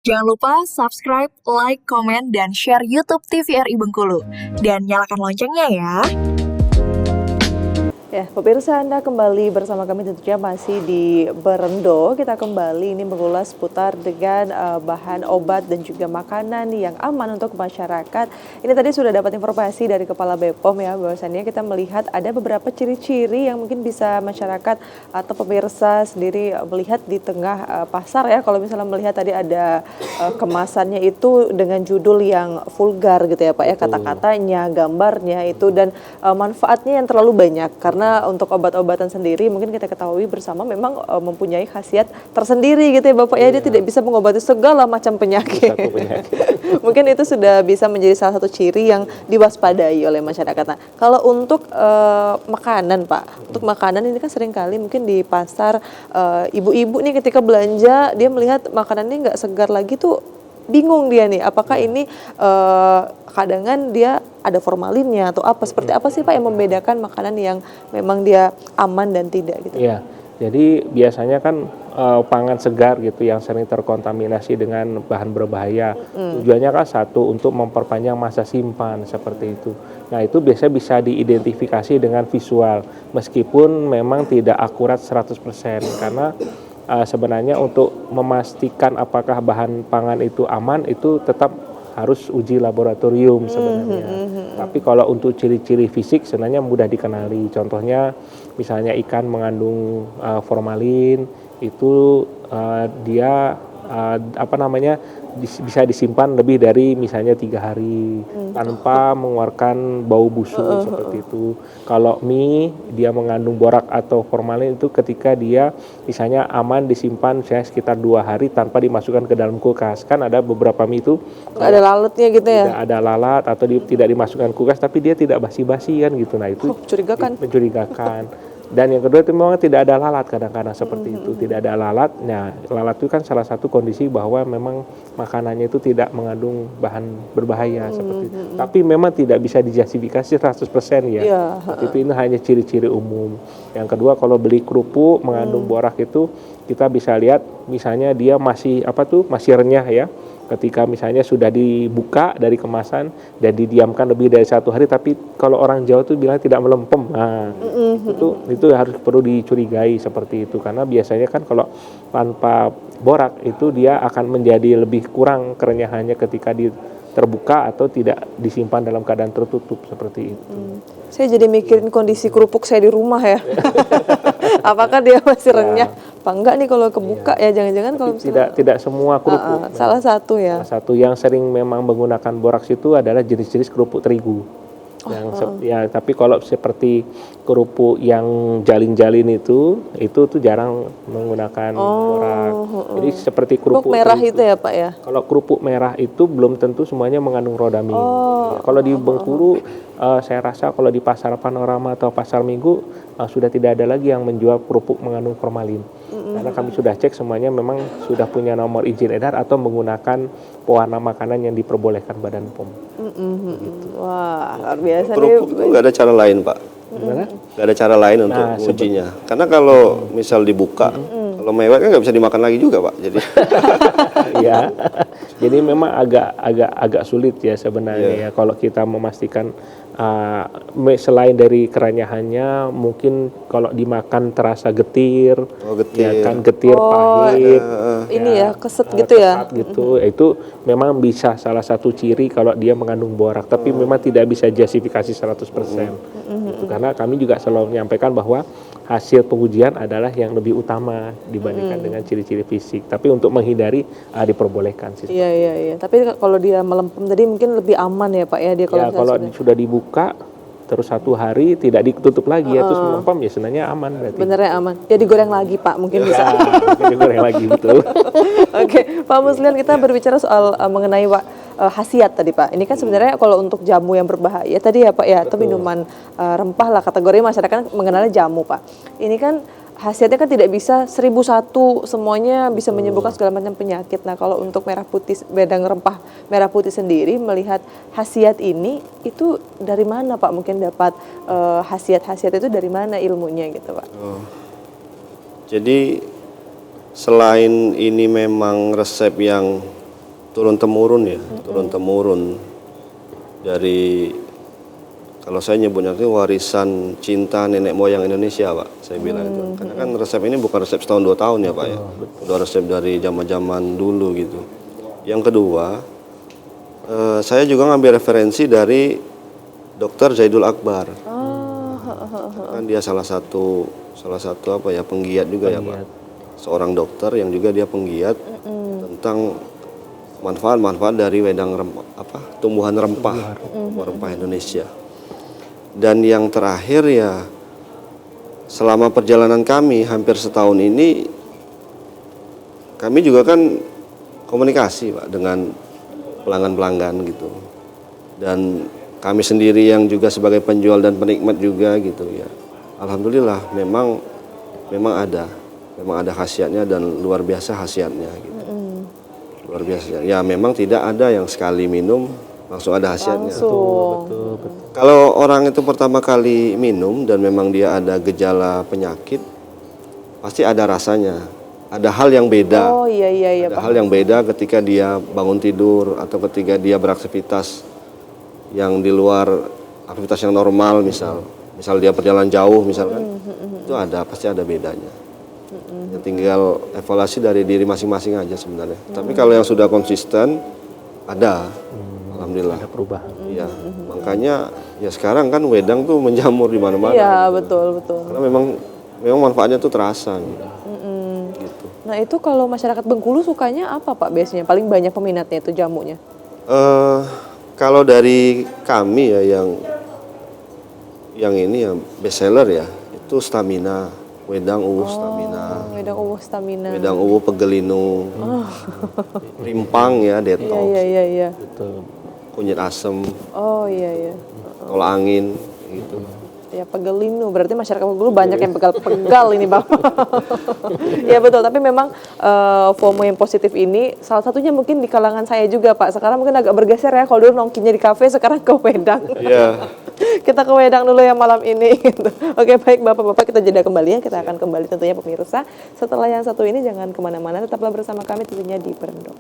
Jangan lupa subscribe, like, komen, dan share YouTube TVRI Bengkulu. Dan nyalakan loncengnya ya. Ya, pemirsa, Anda kembali bersama kami tentunya masih di Berendo. Kita kembali ini mengulas seputar dengan bahan obat dan juga makanan yang aman untuk masyarakat. Ini tadi sudah dapat informasi dari Kepala BPOM ya, bahwasannya kita melihat ada beberapa ciri-ciri yang mungkin bisa masyarakat atau pemirsa sendiri melihat di tengah pasar ya. Kalau misalnya melihat tadi ada kemasannya itu dengan judul yang vulgar gitu ya Pak ya, kata-katanya, gambarnya itu, dan manfaatnya yang terlalu banyak. Karena untuk obat-obatan sendiri mungkin kita ketahui bersama memang mempunyai khasiat tersendiri gitu ya Bapak ya, dia tidak bisa mengobati segala macam penyakit. Mungkin itu sudah bisa menjadi salah satu ciri yang diwaspadai oleh masyarakat. Nah, kalau untuk makanan Pak, untuk makanan ini kan seringkali mungkin di pasar ibu-ibu nih ketika belanja dia melihat makanannya nggak segar lagi tuh bingung dia nih, apakah ini kadangan dia ada formalinnya atau apa, seperti apa sih Pak yang membedakan makanan yang memang dia aman dan tidak gitu? Iya, jadi biasanya kan pangan segar gitu yang sering terkontaminasi dengan bahan berbahaya. Tujuannya kan satu, untuk memperpanjang masa simpan seperti itu. Nah, itu biasanya bisa diidentifikasi dengan visual, meskipun memang tidak akurat 100%, karena sebenarnya untuk memastikan apakah bahan pangan itu aman itu tetap harus uji laboratorium sebenarnya. Tapi kalau untuk ciri-ciri fisik sebenarnya mudah dikenali. Contohnya misalnya ikan mengandung formalin, itu dia bisa disimpan lebih dari misalnya 3 hari tanpa mengeluarkan bau busuk seperti itu. Kalau mie dia mengandung borak atau formalin itu ketika dia misalnya aman disimpan sekitar 2 hari tanpa dimasukkan ke dalam kulkas. Kan ada beberapa mie itu Ada lalatnya gitu ya? tidak ada lalat atau tidak dimasukkan kulkas tapi dia tidak basi-basi kan gitu. Nah itu mencurigakan. Dan yang kedua itu memang tidak ada lalat, kadang-kadang seperti itu, tidak ada lalat. Nah, lalat itu kan salah satu kondisi bahwa memang makanannya itu tidak mengandung bahan berbahaya seperti itu. Tapi memang tidak bisa dijustifikasi 100% ya. Itu ini hanya ciri-ciri umum. Yang kedua, kalau beli kerupuk mengandung borak itu kita bisa lihat misalnya dia masih masih renyah ya. Ketika misalnya sudah dibuka dari kemasan dan didiamkan lebih dari 1 hari, tapi kalau orang Jawa tuh bilang tidak melempem, nah itu harus perlu dicurigai seperti itu, karena biasanya kan kalau tanpa borak itu dia akan menjadi lebih kurang kerenyahannya ketika terbuka atau tidak disimpan dalam keadaan tertutup seperti itu. Saya jadi mikirin kondisi kerupuk saya di rumah ya. Apakah dia masih renyah? Apa enggak nih kalau kebuka ya, jangan-jangan kalau tidak semua kerupuk. Salah satu ya. Salah satu yang sering memang menggunakan boraks itu adalah jenis-jenis kerupuk terigu. Tapi kalau seperti kerupuk yang jalin-jalin itu tuh jarang menggunakan borak. Jadi seperti kerupuk merah terigu itu ya Pak ya. Kalau kerupuk merah itu belum tentu semuanya mengandung rodamin. Kalau di Bengkulu saya rasa kalau di pasar Panorama atau pasar Minggu sudah tidak ada lagi yang menjual kerupuk mengandung formalin. Karena kami sudah cek semuanya memang sudah punya nomor izin edar atau menggunakan pewarna makanan yang diperbolehkan Badan POM. Gitu. Wah, luar biasa nih. Kerupuk itu nggak ada cara lain Pak? Nggak ada cara lain untuk mengujinya. Karena kalau misal dibuka, kalau mewek kan nggak bisa dimakan lagi juga Pak. Jadi ya, jadi memang agak sulit ya sebenarnya ya kalau kita memastikan selain dari kerenyahannya, mungkin kalau dimakan terasa getir, getir pahit, ini ya keset gitu ya. Itu memang bisa salah satu ciri kalau dia mengandung borak, tapi memang tidak bisa justifikasi 100%. Karena kami juga selalu menyampaikan bahwa hasil pengujian adalah yang lebih utama dibandingkan dengan ciri-ciri fisik. Tapi untuk menghindari diperbolehkan sih. Iya. Tapi kalau dia melempem tadi mungkin lebih aman ya Pak ya, dia kalau sudah dibuka terus 1 hari tidak ditutup lagi ya terus melempem ya sebenarnya aman berarti. Benernya aman. Ya digoreng lagi Pak, mungkin bisa. Digoreng lagi betul. Oke, Pak Muslian, kita berbicara soal mengenai khasiat tadi Pak. Ini kan sebenarnya kalau untuk jamu yang berbahaya tadi ya Pak ya, atau minuman rempah lah kategori masyarakat mengenalnya jamu Pak. Ini kan khasiatnya kan tidak bisa 1001 semuanya bisa menyembuhkan segala macam penyakit. Nah, kalau untuk merah putih, bedang rempah merah putih sendiri melihat khasiat ini itu dari mana Pak? Mungkin dapat khasiat-khasiat itu dari mana ilmunya gitu Pak? Jadi selain ini memang resep yang turun temurun ya, turun temurun dari, kalau saya nyebutnya itu warisan cinta nenek moyang Indonesia, Pak. Saya bilang itu. Karena kan resep ini bukan resep setahun 2 tahun ya, Pak ya. Udah resep dari zaman-zaman dulu gitu. Yang kedua, saya juga ngambil referensi dari Dr. Zaidul Akbar. Kan dia salah satu apa ya, penggiat juga ya, Pak. Seorang dokter yang juga dia penggiat tentang manfaat-manfaat dari wedang tumbuhan rempah Indonesia. Dan yang terakhir ya, selama perjalanan kami hampir setahun ini, kami juga kan komunikasi, Pak, dengan pelanggan-pelanggan gitu. Dan kami sendiri yang juga sebagai penjual dan penikmat juga gitu ya. Alhamdulillah memang ada khasiatnya dan luar biasa khasiatnya gitu. Luar biasa. Ya memang tidak ada yang sekali minum langsung ada khasiatnya. Betul. Kalau orang itu pertama kali minum dan memang dia ada gejala penyakit, pasti ada rasanya. Ada hal yang beda. Oh iya, Ada hal yang beda ketika dia bangun tidur atau ketika dia beraktivitas yang di luar aktivitas yang normal, misal dia perjalanan jauh misalkan, itu pasti ada bedanya. Ya, tinggal evaluasi dari diri masing-masing aja sebenarnya. Tapi kalau yang sudah konsisten ada. Alhamdulillah. Ada perubahan. Iya, makanya ya sekarang kan wedang tuh menjamur di mana-mana. Iya, betul. Karena memang manfaatnya tuh terasa gitu. Gitu. Nah itu kalau masyarakat Bengkulu sukanya apa Pak biasanya? Paling banyak peminatnya itu jamunya? Kalau dari kami ya yang ini ya best seller ya, itu stamina, wedang uwuh stamina. Wedang uwuh stamina. Wedang uwuh pegelinu. Rimpang ya, detox. Iya. Betul. Kunyit asem, Iya. tolak angin gitu. Ya pegelinu, berarti masyarakat Bengkulu banyak yang pegal ini Bang. Ya betul, tapi memang FOMO yang positif ini salah satunya mungkin di kalangan saya juga Pak. Sekarang mungkin agak bergeser ya, kalau dulu nongkinya di kafe, sekarang ke wedang. Iya. Kita ke wedang dulu ya malam ini. Gitu. Oke baik Bapak-Bapak, kita jeda kembali ya, kita akan kembali tentunya pemirsa. Setelah yang satu ini jangan kemana-mana, tetaplah bersama kami tentunya di Berendo.